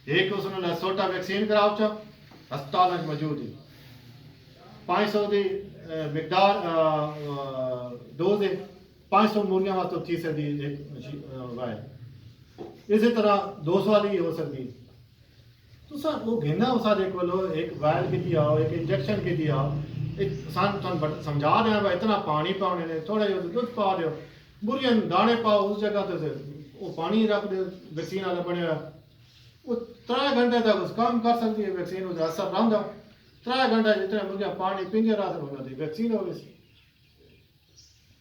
एक उसने सोटा वैक्सीन कराओ चा अस्पताल मौजूद है 500 की मिकदार डोज है 500 मुर्गियां वास्तव थी सकती वायर इसी तरह 200 वाली हो सकती तो सर वो घेना सारे को एक वायर की दिया एक इंजेक्शन की दिया एक सान समझा रहे हैं इतना पानी पाने ने थोड़ा जो दुध पा दो मुर्गियां दाने पाओ उस जगह तो वो पानी रख दो वैक्सीन वाला बनया वो 3 घंटे तक उस काम कर सकती है वैक्सीन उसका असर रहा 3 घंटे जितने मुर्गियां पानी पींगे रहा होना थी वैक्सीन हो गई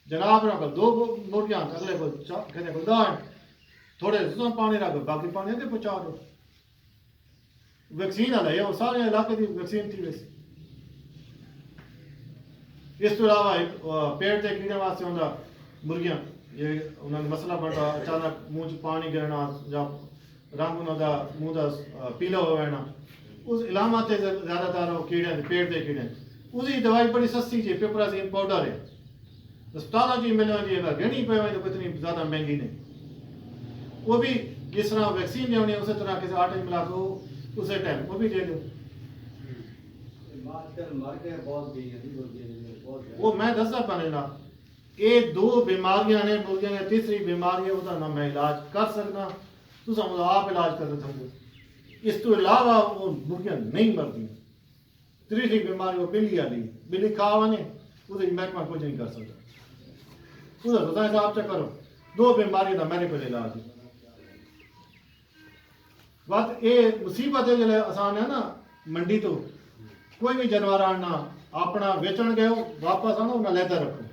जनाब ना दो मुर्गियां अगले को कहने को दाएं थोड़े पानी रख बाकी पानी अगे पहुंचा दो वैक्सीन वाला है वो सारे इलाके की वैक्सीन थी वैसे इस तो अलावा पेट के कीड़े वास्ते होंगे मुर्गियां ये उन्होंने मसला बनता अचानक मुंह च पानी गिरना या रंग उन्होंने मुंह का पीला हो जाना उस इलामत ज़्यादातर कीड़े पेट के कीड़े उसकी दवाई बड़ी सस्ती है पिपरासीन पाउडर है अस्पतालों की मिल रही है घनी पे तो इतनी ज़्यादा महंगी नहीं वो भी जिस तरह वैक्सीन देनी है उसी तरह किसी आटे मिला दो उसे टाइम वो भी दे दो वो मैं दसा पाने ना ये 2 बीमारियां ने मुर्गियां ने तीसरी बीमारी है उसका ना मैं इलाज कर सकना तुम आप इलाज कर सकते इस तो अलावा वो मुर्गियां नहीं मरदी तीसरी बीमारी वो बिल्ली वाली बिल्ली खा वने उससे महकमा कुछ नहीं कर सकता उसका पता है आप करो 2 बीमारियों का मेरे को इलाज बात ये मुसीबत है जो आसान है ना मंडी तो कोई भी जानवर आना अपना बेचन गए वापस आना उन्हें लैदा रखो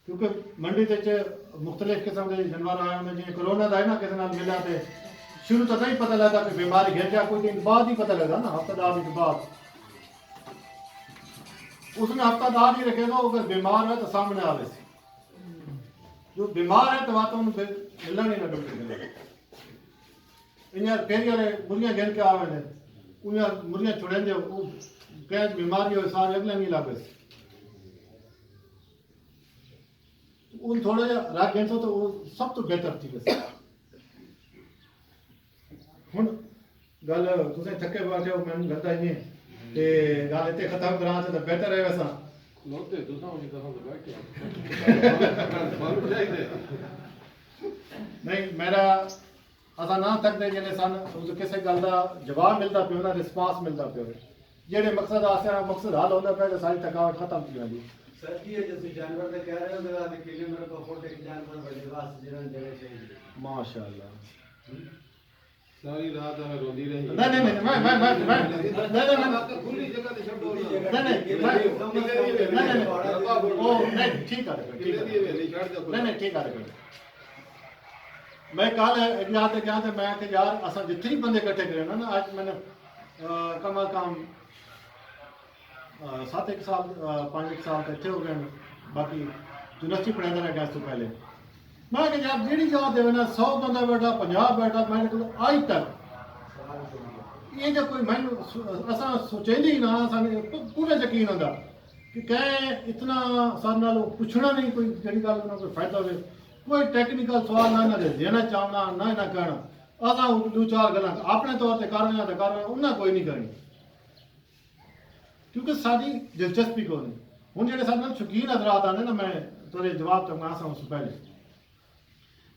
क्योंकि मंडी मुख्तलिफ किस्म के जानवर आए होंगे जिन्हें कोरोना का है ना किसी मिला तो शुरू तो नहीं पता लगता कि बीमारी घिर जाए कुछ दिन बाद ही पता लगता ना हफ्ता 10 दिन बाद उसने हफ्ता 10 ही रखेगा अगर बीमार है तो सामने आ वैसे जो बीमार है तो वह तो फिर मिलना नहीं ना डॉक्टर इन्हें फेरी वाले मुर्गियां गिन के आवे उन्हें मुर्गियां छुड़े दे कैद बीमारी हो सारे अगले नहीं लागे उन थोड़ा रात गिन तो वो सब तो बेहतर थी वैसे हुन गल तुसें थके बैठे हो मैं गलता ही नहीं ते गल इतने खत्म करा तो बेहतर है वैसा नोते तुसा उनी कसम से बैठे नहीं मेरा असा ना थकते जिले सन किसी गल का जवाब मिलता पियो ना रिस्पांस मिलता पियो जेडे मकसद आसे मकसद हल होता पे तो सारी थकावट खत्म थी जाती सर जी जैसे जानवर का कह रहे हो मेरा किले मेरे को फोटो के जानवर बड़े वास्ते जरन जगह चाहिए माशाल्लाह सारी रात हमें रोंदी रही नहीं मैं खुली जगह ते छोड़ो नहीं ओ नहीं ठीक है नहीं ठीक है मैं कल याद है क्या था मैं कि यार असा जितने बंदे इकट्ठे करे ना आज मैंने कम अज कम 7 साल 5 साल तो इतने हो गए बाकी यूनिवर्सिटी पढ़ाता रहा गैस तो पहले मैं कि यार जी जगह देवे ना 100 बंदा बैठा 50 बैठा मैंने को आज तक ये जो कोई मैं असा सोचेंगे ही ना पूरा यकीन होता कि कह इतना सारे नाल पूछना नहीं कोई जी गल कोई फायदा हो कोई टेक्निकल सवाल ना इन्हें देना चाहना ना इन्हें कहना असा 2-4 गल् अपने तौर पर कर रहे उन्हें कोई नहीं करनी क्योंकि सारी दिलचस्पी को नहीं हूँ जो सारे शौकीन हजरात आने ना मैं थोड़े जवाब तक आसा उस पहले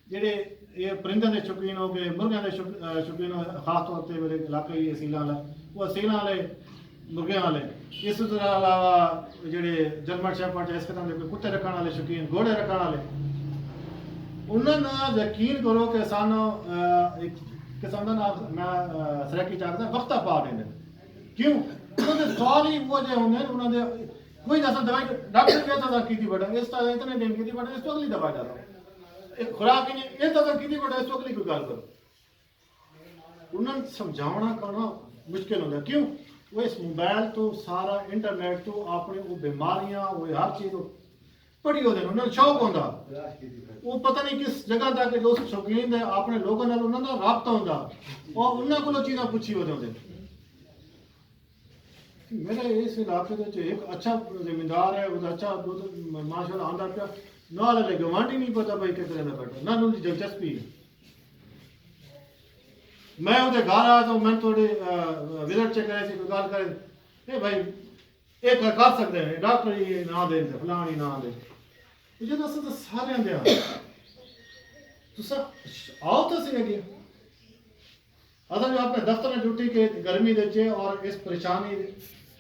जेडे ये परिंदे के शौकीन हो गए मुर्गियों के शौकीन हो खास तौर पर मेरे इलाके ही असीलों वाला वो असीलों वाले मुर्गियों वाले इस अलावा जेडे जर्मन शेफर्ड इस किस्म के कुत्ते रखने वाले शौकीन घोड़े रखने वाले उन्होंने यकीन करो कि सानू एक किस्म का ना मैं सरैकी चाहता वक्ता पा देंगे क्यों उन्होंने सवाल ही वो जो होंगे उन्होंने कोई जैसा दवाई डॉक्टर कहता था की बड़ा इस तरह इतने दिन की बड़ा इस तो अगली दवाई डालो एक खुराक ही नहीं इस तरह की बड़ा इस तो अगली कोई गल करो उन्होंने समझाना करना मुश्किल होता क्यों वो इस मोबाइल तो सारा इंटरनेट तो अपनी वो बीमारियां वो हर चीज़ पढ़ी होते उन्होंने शौक होता वो पता नहीं किस जगह तक दोस्त शौकीन है अपने लोगों नाल उन्होंने राबता होता और उन्होंने को चीज़ां पूछी होते मेरे इस इलाके एक अच्छा जिम्मेदार है वो अच्छा दुध माशाल्लाह आंदा पिया ना ले गवांढी नहीं पता भाई किस तरह का बैठा ना उनकी दिलचस्पी है मैं उधर घर आया तो मैं थोड़ी विजिट चेक करे कोई गल करे ए भाई ये कर सकते हैं डॉक्टर ये ना दे फलानी ना दे जो अस तो सारे दे तुस आओ तो सही अगे अगर जो अपने दफ्तर में ड्यूटी के गर्मी दे और इस परेशानी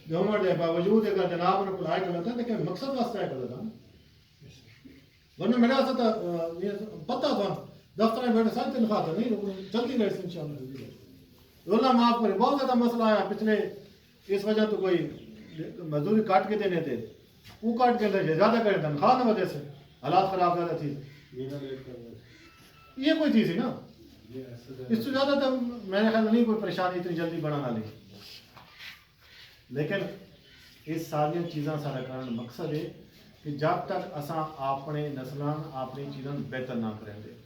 गवर्नमेंट के बावजूद अगर जनाब ने पढ़ाई कर लेता है तो मकसद वास्ते कर लेता वरना मेरे वास्ते तो ये पता था दफ्तर में बैठे सारी तनख्वाह तो नहीं चलती रहे इंशाल्लाह रोला माफ करे बहुत ज़्यादा मसला आया पिछले इस वजह तो कोई मजदूरी काट के देने थे वो काट के दे ज़्यादा करे तनख्वाह न वजह से हालात ख़राब ज़्यादा थी ये कोई चीज़ है ना इससे ज़्यादा तो मेरे ख्याल नहीं कोई परेशानी इतनी जल्दी बढ़ाना ली लेकिन इस सारी चीज़ा सारा कारण मकसद है कि जब तक असा अपने नस्लान अपनी चीज़ों बेहतर ना करेंगे